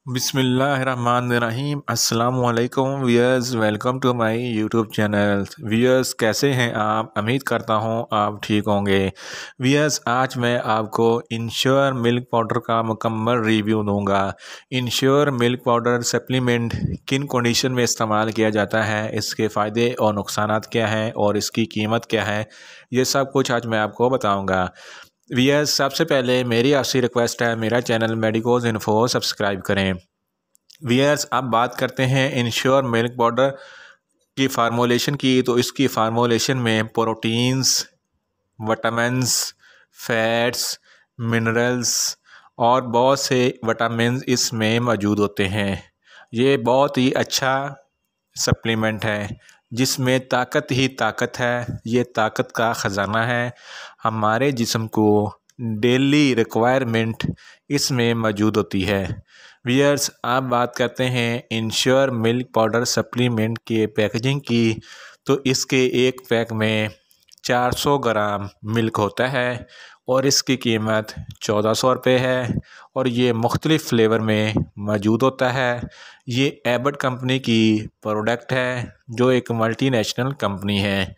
बिस्मिल्लाहिर्रहमानिर्रहीम अस्सलाम वालेकुम viewers, welcome to my YouTube channel. Viewers, कैसे हैं आप? उम्मीद करता हूं आप ठीक होंगे। व्यूअर्स, आज मैं आपको इंश्योर मिल्क पाउडर का मुकम्मल रिव्यू दूंगा। इंश्योर मिल्क पाउडर सप्लीमेंट किन कंडीशन में इस्तेमाल किया जाता है, इसके फ़ायदे और नुकसानात क्या हैं और इसकी कीमत क्या है, ये सब कुछ आज मैं आपको बताऊँगा। वियर्स, सबसे पहले मेरी आपसे रिक्वेस्ट है, मेरा चैनल मेडिकोज इन्फो सब्सक्राइब करें। वियर्स, अब बात करते हैं इंश्योर मिल्क पाउडर की फार्मूलेशन की। तो इसकी फार्मूलेशन में प्रोटीन्स, विटामिन्स, फैट्स, मिनरल्स और बहुत से विटामिन इसमें मौजूद होते हैं। ये बहुत ही अच्छा सप्लीमेंट है जिसमें ताकत ही ताकत है। ये ताकत का ख़जाना है। हमारे जिस्म को डेली रिक्वायरमेंट इसमें मौजूद होती है। वियर्स, आप बात करते हैं इंश्योर मिल्क पाउडर सप्लीमेंट के पैकेजिंग की। तो इसके एक पैक में 400 ग्राम मिल्क होता है और इसकी कीमत 1400 रुपये है और ये मुख्तलिफ़ फ्लेवर में मौजूद होता है। ये एबट कंपनी की प्रोडक्ट है जो एक मल्टीनेशनल कंपनी है।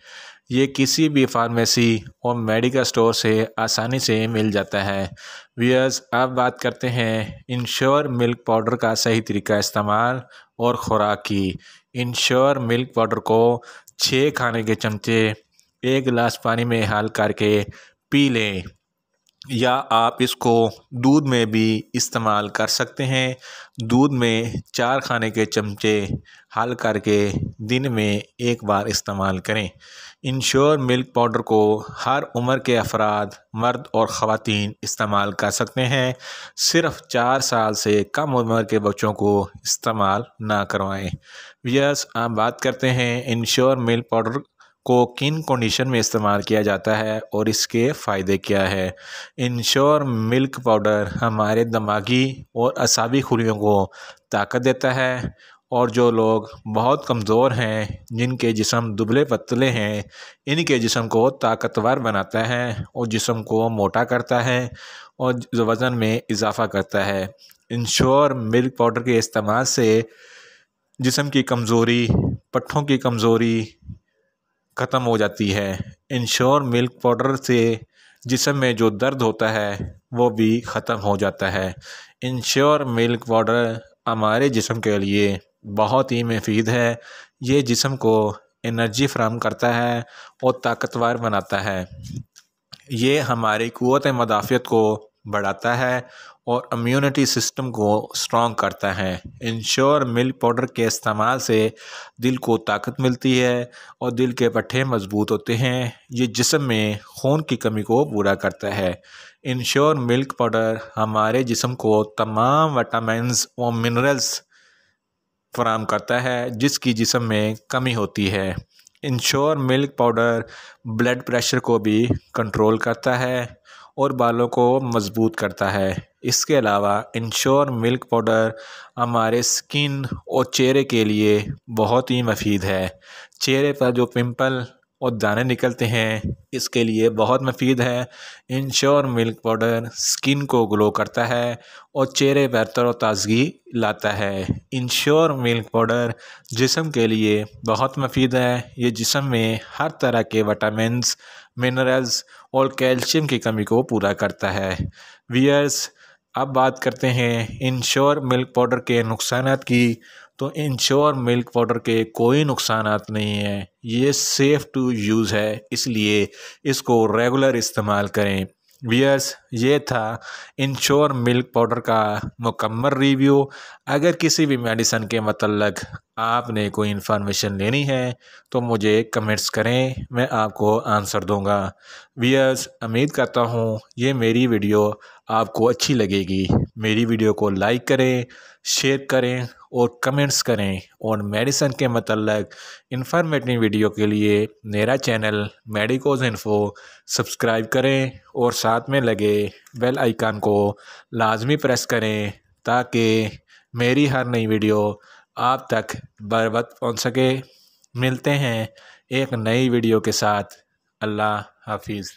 ये किसी भी फार्मेसी और मेडिकल स्टोर से आसानी से मिल जाता है। व्यूअर्स, अब बात करते हैं इंश्योर मिल्क पाउडर का सही तरीका इस्तेमाल और ख़ुराक की। इंश्योर मिल्क पाउडर को 6 खाने के चमचे 1 गिलास पानी में हाल करके पी लें, या आप इसको दूध में भी इस्तेमाल कर सकते हैं। दूध में 4 खाने के चमचे हल करके दिन में 1 बार इस्तेमाल करें। इंश्योर मिल्क पाउडर को हर उम्र के अफराद, मर्द और ख़वातीन इस्तेमाल कर सकते हैं। सिर्फ़ 4 साल से कम उम्र के बच्चों को इस्तेमाल ना करवाएं। व्यूअर्स, आप बात करते हैं इंश्योर मिल्क पाउडर को किन कंडीशन में इस्तेमाल किया जाता है और इसके फ़ायदे क्या है। इंश्योर मिल्क पाउडर हमारे दिमागी और असाबी खुलियों को ताकत देता है, और जो लोग बहुत कमज़ोर हैं, जिनके जिस्म दुबले पतले हैं, इनके जिस्म को ताकतवर बनाता है और जिस्म को मोटा करता है और वज़न में इजाफ़ा करता है। इंश्योर मिल्क पाउडर के इस्तेमाल से जिस्म की कमज़ोरी, पट्ठों की कमज़ोरी ख़त्म हो जाती है। इंश्योर मिल्क पाउडर से जिस्म में जो दर्द होता है वो भी ख़त्म हो जाता है। इंश्योर मिल्क पाउडर हमारे जिस्म के लिए बहुत ही मुफीद है। ये जिस्म को एनर्जी फ़राहम करता है और ताकतवर बनाता है। ये हमारी क़ुव्वत मदाफ़ियत को बढ़ाता है और इम्यूनिटी सिस्टम को स्ट्रॉन्ग करता है। इंश्योर मिल्क पाउडर के इस्तेमाल से दिल को ताकत मिलती है और दिल के पट्टे मजबूत होते हैं। ये जिस्म में खून की कमी को पूरा करता है। इंश्योर मिल्क पाउडर हमारे जिस्म को तमाम विटामिन्स और मिनरल्स फराहम करता है जिसकी जिस्म में कमी होती है। Ensure milk powder blood pressure को भी कंट्रोल करता है और बालों को मज़बूत करता है। इसके अलावा इंश्योर मिल्क पाउडर हमारे स्किन और चेहरे के लिए बहुत ही मुफीद है। चेहरे पर जो पिंपल और दाने निकलते हैं, इसके लिए बहुत मुफीद है। इंश्योर मिल्क पाउडर स्किन को ग्लो करता है और चेहरे पर तरोताज़गी लाता है। इंश्योर मिल्क पाउडर जिस्म के लिए बहुत मुफीद है। ये जिस्म में हर तरह के विटामिन्स, मिनरल्स और कैल्शियम की कमी को पूरा करता है। व्यूअर्स, अब बात करते हैं इंश्योर मिल्क पाउडर के नुकसानात की। तो इंश्योर मिल्क पाउडर के कोई नुकसानात नहीं है। ये सेफ़ टू यूज़ है, इसलिए इसको रेगुलर इस्तेमाल करें। व्यूअर्स, ये था इंश्योर मिल्क पाउडर का मुकम्मल रिव्यू। अगर किसी भी मेडिसन के मतलब आपने कोई इन्फॉर्मेशन लेनी है तो मुझे कमेंट्स करें, मैं आपको आंसर दूंगा। व्यूअर्स, उम्मीद करता हूँ ये मेरी वीडियो आपको अच्छी लगेगी। मेरी वीडियो को लाइक करें, शेयर करें और कमेंट्स करें, और मेडिसन के मतलब इंफॉर्मेटिव वीडियो के लिए मेरा चैनल मेडिकोज इन्फो सब्सक्राइब करें और साथ में लगे बेल आइकन को लाजमी प्रेस करें ताकि मेरी हर नई वीडियो आप तक बर वक्त पहुँच सके। मिलते हैं एक नई वीडियो के साथ। अल्लाह हाफिज़।